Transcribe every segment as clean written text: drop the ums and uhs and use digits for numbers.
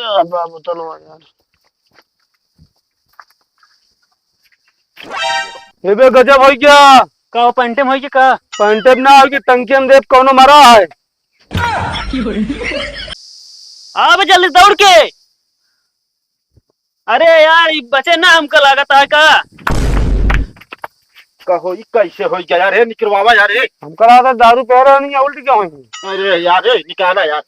बोतल यार। ये बे गजब हो क्या? का पंटे में का पंटेब ना होगी टंकी हम देव कौनो मरा है। अब जल्दी दौड़ के। अरे यार ये बचे ना हमको लागत है का। कहो ये कैसे हो गया यार? निकलवावा यार। हम करा था दारू पी रहा नहीं है, उल्टी क्या हुई? अरे यार निकाला यार।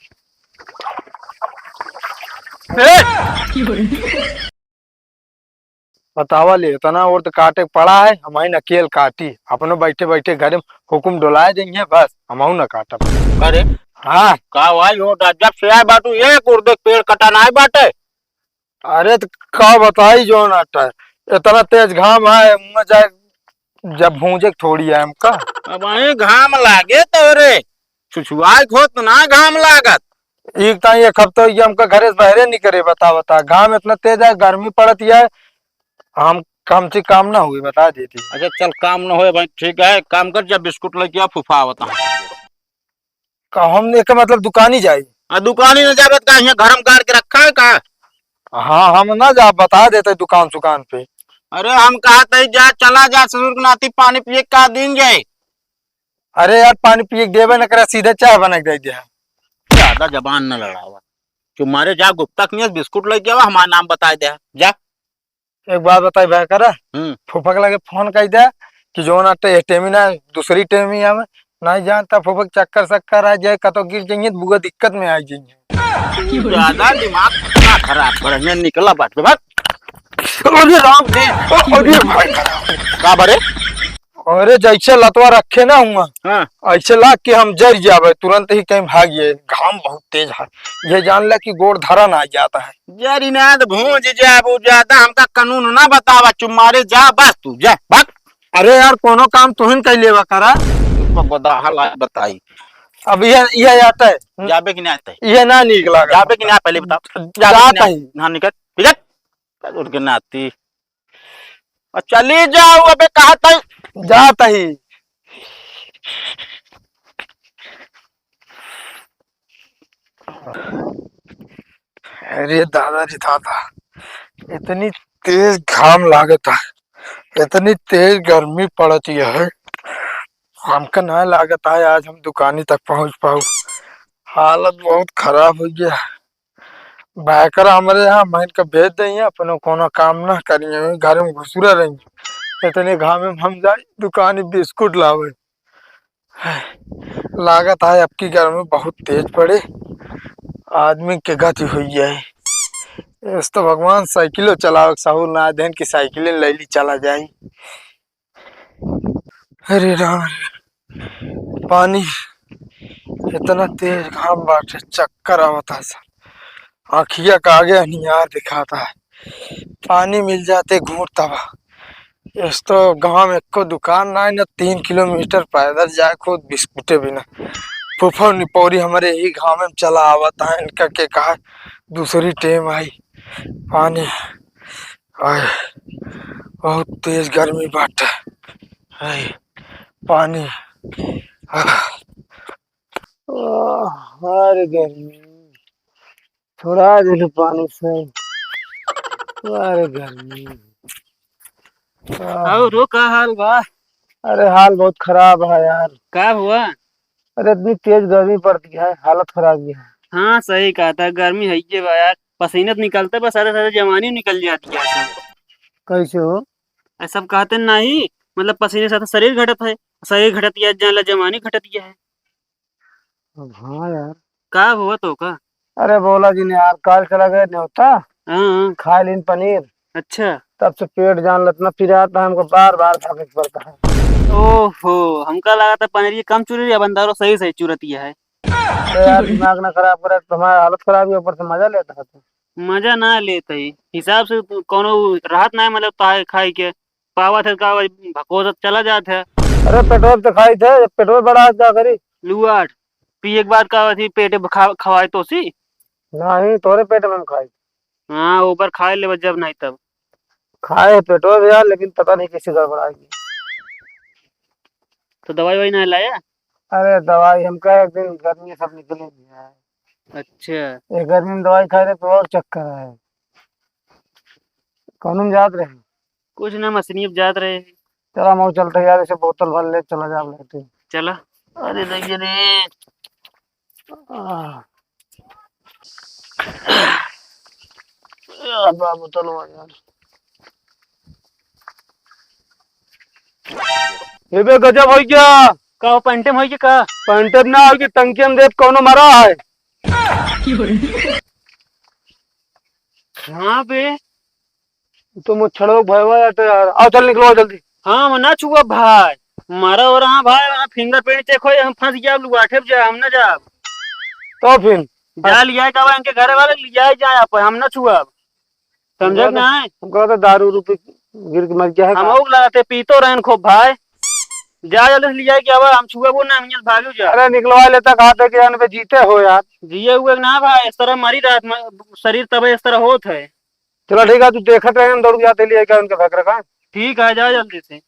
बतावा ले इतना और तो काटे पड़ा है, हमारी नकेल काटी अपने बैठे बैठे घर में हुकुम डोलाए देंगे बस हम ना काटा। अरे हाँ का भाई हो जब से आए बाटू ये कुर्दे पेड़ कटाना है बाटे। अरे तो का बताई जो नाटा इतना तेज घाम है मुँह जाए जब भूंजे थोड़ी है हमका। अब आए घाम लागे तो रे छुछुआई खो तो ना घाम लागत एक ताई एक हफ्ता ये हमका घरे से बहरे नहीं करे। बता घाम इतना तेज है, गर्मी पड़ती है, हम काम से काम ना हुए बता देती। अच्छा चल काम ना हो भाई ठीक है, काम कर जब बिस्कुट लेके आ फुफा बता हमने का मतलब दुकान ही जाई। दुकान ही ना जाबत का यहाँ घर में गाड़ के रखा है का। हाँ हम ना जा बता देते दुकान सुकान पे। अरे हम कहा थे जा चला जा ससुर के नाती पानी पिए का दिन जाए। अरे यार पानी पिए देवे न करे सीधे चाय बना के दे दिया। ज्यादा जबान न लड़ावा तुम्हारे जा गुप्ता के बिस्कुट लेके आवा हमारा नाम बता दे जा। एक बात बताई भाई करा फूफा के लगे फोन कर दे कि जो ना टेमिना दूसरी टेमिया में नहीं जानता फूफा चक्कर शक्कर आ जाए कतो गिर जाएंगे तो बुआ दिक्कत में आ जाएंगे। ज्यादा दिमाग ना खराब कर निकला बात के बाद। अरे राम दे अरे भाई का बरे अरे जैसे लतवा रखे ना हुआ हाँ। ऐसे ला के हम जर जावे तुरंत ही कहीं भाग गए। घाम बहुत तेज है, ये जान ला कि गोड़ धरन आ जाता है। जरी ना भूंज जा वो ज्यादा हमका कानून ना बतावा चुमारे जा बस तू जा भाग। अरे यार कोनो काम तुहिन कर लेवा करा बताई। अब ये आता है जाबे कि नहीं आता है ये ना निकला जाबे कि नहीं पहले बताओ जाता है हाँ निकल निकल उठ के नाती और चली जाओ अबे कहा था जाता ही। अरे दादाजी दादा इतनी तेज घाम लागत है, इतनी तेज गर्मी पड़ती है, हमका ना लागत है आज हम दुकानी तक पहुंच पाऊ। हालत बहुत खराब हो गया। बाकर हमारे यहाँ मैं का भेज दें अपने कोनो काम ना करिए घर में घुसुरा रहेंगे इतने घाम में हम जाए दुकान बिस्कुट लावे। लागत है अब की गर्मी बहुत तेज पड़े आदमी के गति हुई है। इस तो भगवान साइकिलो चलाओ सहूर ना देन की साइकिलें ले ली चला जाए। अरे राम पानी इतना तेज घाम बाटे चक्कर आवता है, आखिया का आगे अनियार दिखाता है, पानी मिल जाते घूर तबा। इस तो गांव में एको दुकान ना है ना 3 किलोमीटर पैदल जाए खुद बिस्कुटे बिना फुफा निपौरी हमारे ही गांव में चला आवता है इनका के कहा दूसरी टेम आई पानी आए बहुत तेज गर्मी बाटे है पानी। अरे गर्मी थोड़ा दिल पानी से अरे गर्मी रो का हाल बा। अरे हाल बहुत खराब है यार। का हुआ? अरे इतनी तेज गर्मी पड़ती है हालत खराब है। हाँ सही कहा था गर्मी है ये बा यार पसीना तो निकलता है बस सारे सारे जवानी निकल जाती है ऐसा। कैसे हो? ऐसा सब कहते नहीं मतलब पसीने से तो शरीर घटत है, शरीर घटत या जान जवानी घटत है। हाँ यार। का हुआ तो का? अरे बोला जी ने यार काल चला गए न्योता हाँ खा लीन पनीर अच्छा तब से पेट जान लतना फिर आता है हमको बार बार खाने पड़ता है। ओहो हमका लगा था पनीर ये कम चुरी या बंदारो सही सही चुरती है। अरे यार दिमाग ना खराब करे तुम्हारा हालत खराब है ऊपर से मजा लेता है तू। मजा ना लेते ही हिसाब से कोनो राहत ना है मतलब ताए खाई के पावा थे का भकोजत चला जाते है। अरे पेट्रोल तो खाई थे पेट्रोल बड़ा क्या करी लुआट पी एक बार का थी पेटे खवाए तो सी नहीं तोरे पेट में हम खाई हाँ ऊपर खाए ले जब नहीं तब खाए पेट्रोल यार लेकिन पता नहीं कैसे गड़बड़ाएगी। तो दवाई वही ना लाया। अरे दवाई हम कहे एक दिन गर्मी सब निकले है अच्छा। ये गर्मी में दवाई खा रहे तो और चक्कर है। कौन में जात रहे? कुछ ना मछली अब जात रहे। चला मऊ चलते यार, इसे बोतल भर ले चला जा लेते। चला। अरे नहीं रे। आह, बोतल हुआ यार। ये बे गजब हो क्या? का पंटे में का? पंटर ना हो कि टंकी में देख कौनो मरा है। हाँ बे। तो मुझे भयवा जाते यार। आओ चल निकलो जल्दी। हाँ मैं ना छुआ भाई। मारा हो रहा भाई, वहाँ फिंगरप्रिंट चेक हो, हम फंस गया, लोग आठे जाए हम ना जा। तो फिर जा लिया है का इनके घर वाले लिया जाए आप, हम ना छुआ। समझे ना है? हमको तो दारू रूपी गिर के मर गया है। हम लोग लगाते पीतो रहन खूब भाई। जा जल्दी से लिया क्या हम छुआ वो ना, हम भागो जा। अरे निकलवा लेता, खाते कि पे जीते हो यार। जिए हुए ना भाई, इस तरह मरी रात शरीर तब इस तरह होत है। चलो ठीक है, तू देखते रहे, हम दौड़ जाते लिए क्या उनके भाग रखा। ठीक है, जा जल्दी से।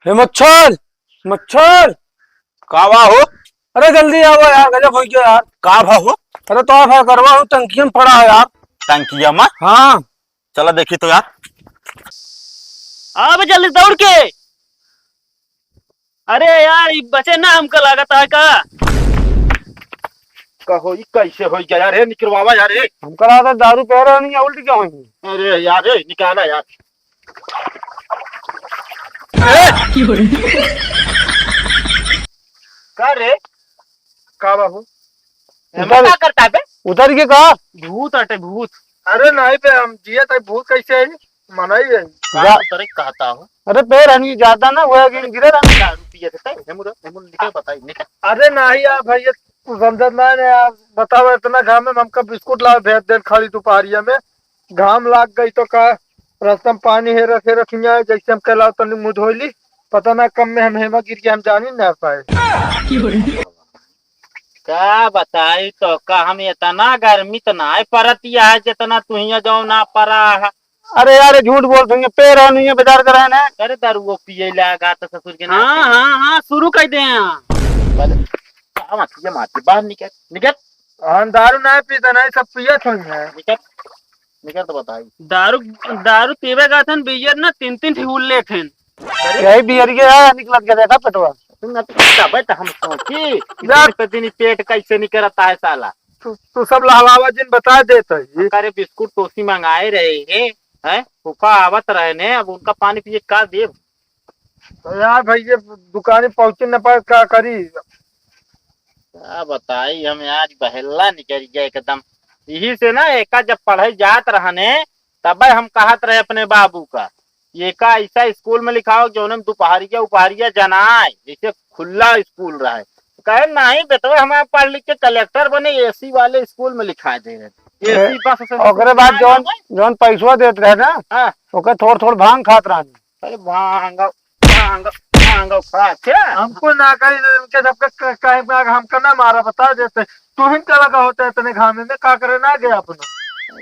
हे मच्छर मच्छर, का बा हो? अरे जल्दी आओ यार, गजब हो गया यार। का भा हो? अरे तो आप करवा हूँ, टंकी में पड़ा है यार। टंकिया में? हाँ चलो देखी तो यार। अब जल्दी दौड़ के। अरे यार ये बचे ना हमको लागत है का। कहो ये कैसे हो गया यार? निकलवावा यार। हमको लगा दारू पी रहा नहीं, उल्टी क्या होगी? अरे यार निकाला यार। का रे? का बाबू क्या करता है? उतर के कहा भूत अटे भूत। अरे नहीं पे हम जिया तक भूत कैसे है? मना ही है। कहता हूँ। अरे पैर हनी ज्यादा ना हुआ कि गिरे अरे नहीं यार भाई, तू समझत ना है यार। बताओ इतना घाम में हमका बिस्कुट ला भेज दे खाली दोपहरिया में। घाम लाग गई तो का रास्ता में पानी है रखे रखिया जैसे हम कहला तो मुँह धोली। पता ना कम में हम हेमा गिर के हम जान ही ना पाए। क्या बताई तो का हम इतना गर्मी तो ना परतिया है जितना तू ही जाओ ना परा है। अरे यार झूठ बोल देंगे, पैर है नहीं है बाजार कर रहे हैं। अरे दारू वो पिए लगा तो ससुर के। हाँ हाँ हाँ शुरू कर दे। बाहर निकल निकल। हम दारू नहीं पीता, नहीं सब पिए थे। निकल निकल तो बताई। दारू दारू पीवे का था बियर ना, तीन तीन ठेहुल ले थे। यही बियर है निकलत के देखा पेटवा। हम सोची दिन पेट कैसे निकलता है साला। तू सब लहलावा जिन बता देते। अरे बिस्कुट टोसी मंगाए रहे हैं, फूफा आवत रहे ने, अब उनका पानी पिए का दे। तो यार भाई ये दुकान पहुंचे न पाए क्या करी? क्या बताई हम आज बहला निकल गया एकदम। यही से ना एका जब पढ़े जात रहने तब हम कहत रहे अपने बाबू का, ये का ऐसा स्कूल में लिखाओ जो दोपहरिया उपहरिया जनाए जैसे खुला स्कूल रहे। कहे नहीं बेटा हमारे पढ़ लिख के कलेक्टर बने, एसी वाले स्कूल में लिखा दे रहे। एसी बस ओकरे बाद जौन जौन पैसा देते रहे ना, हाँ ओके थोड़ थोड़ भांग खात रहे। अरे भांग भांग भांग हमको ना करी उनके सबके कहीं हमको ना मारा बता देते। तू ही क्या लगा होता है इतने घामे में, का करे ना गया अपना।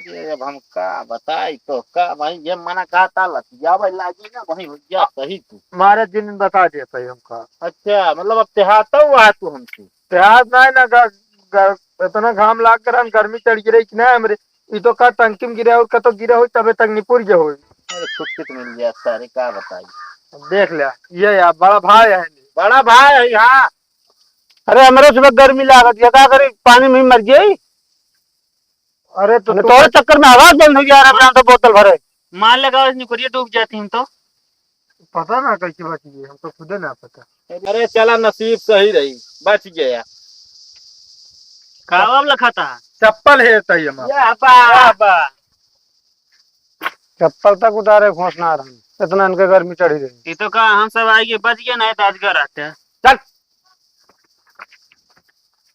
जब हम का बताई तो का भाई ये मना कहा था लतिया भाई लागी ना वही हो गया सही तू मारे दिन बता देता है हमका। अच्छा मतलब अब त्योहार हुआ है तू हमसे। त्योहार नहीं ना इतना घाम लाग कर गर्मी चढ़ गिरी कि ना हमरे। ये तो का टंकी में गिरा हो का तो गिरा हो तबे तक निपुर गया हो। अरे छुट्टी तो मिल गया सारे का बताई। देख लिया ये यार बड़ा भाई है। बड़ा भाई है यहाँ। अरे हमारे सुबह गर्मी लागत है, क्या करे पानी में मर गई। अरे तो तोरे चक्कर में आवाज बंद हो गया रहा तो बोतल भरे। मान लगा निकुरिया डूब जाती हम तो। पता ना कैसी बच गई, हम तो खुदे ना पता। अरे चला नसीब सही रही, बच गया। कावब लखा था चप्पल है तई चप्पल तक उतारे घोषणा रहा इतना इनके गर्मी चढ़ी रही। ये तो कहा हम सब आएंगे बच गया, नहीं तो आज घर आते। चल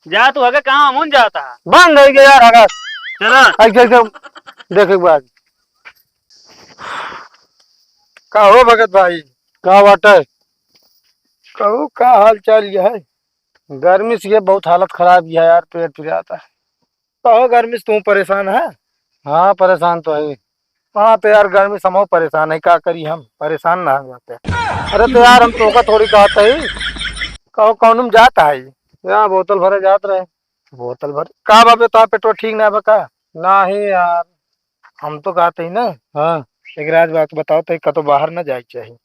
जा तू आगे कहाँ मुन जाता बंद हो गया यार आगा। चलो देख एक बार का हो भगत भाई, का बात है? कहू का हाल चाल ये है? गर्मी से ये बहुत हालत खराब है यार, पेट फिर आता है। कहो गर्मी से तू परेशान है? हाँ परेशान तो है। हाँ तो यार गर्मी समो परेशान है, क्या करी हम परेशान ना हो जाते। अरे तो यार हम तो का थोड़ी कहते ही कहो कौन में जाता है यार, बोतल भरे जात रहे। बोतल भर का बाबे तो पेट्रोल ठीक ना बका ना ही यार, हम तो कहते ही ना। हाँ एक राज बात बताओ तो का तो बाहर ना जाए चाहिए।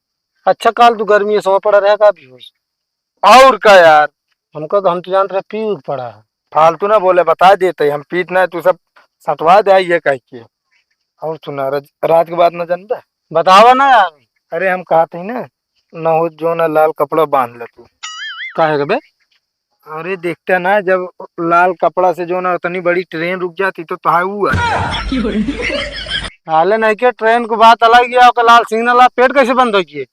अच्छा काल तू गर्मी में सो पड़ा रहेगा भी और का यार, हमको तो हम तो जानते रहे पी उठ पड़ा है। फालतू ना बोले, बता देते हम पीट ना तू सब सटवा दे ये कह के। और सुना रात के बाद न जानता बतावा ना यार। अरे हम कहते ही ना न हो जो ना लाल कपड़ा बांध ले तू। काहे बे? अरे देखते ना जब लाल कपड़ा से जो ना उतनी बड़ी ट्रेन रुक जाती तो हुआ हाले नहीं के ट्रेन को बात अलग गया लाल सिग्नल पेट कैसे बंद हो किए।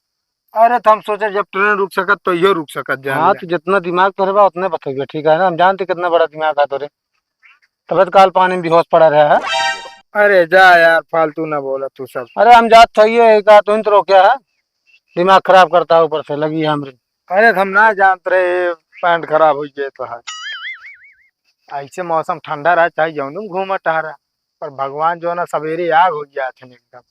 अरे तो हम सोचे जब ट्रेन रुक सकत तो यो रुक सकत जान। हाँ तो जितना दिमाग पर उतने बताइए ठीक है ना, हम जानते कितना बड़ा दिमाग है तोरे। तबियत काल पानी में बेहोश पड़ा रहा है। अरे जा यार फालतू ना बोला तू सब। अरे हम जात चाहिए का तो इंतरो क्या है, दिमाग खराब करता है ऊपर से लगी है हमरे। अरे हम ना जानते रहे पैंट खराब हो गए तो है। ऐसे मौसम ठंडा रहा चाहे जौन घूमा टहरा, पर भगवान जो ना सवेरे आग हो गया थे एकदम।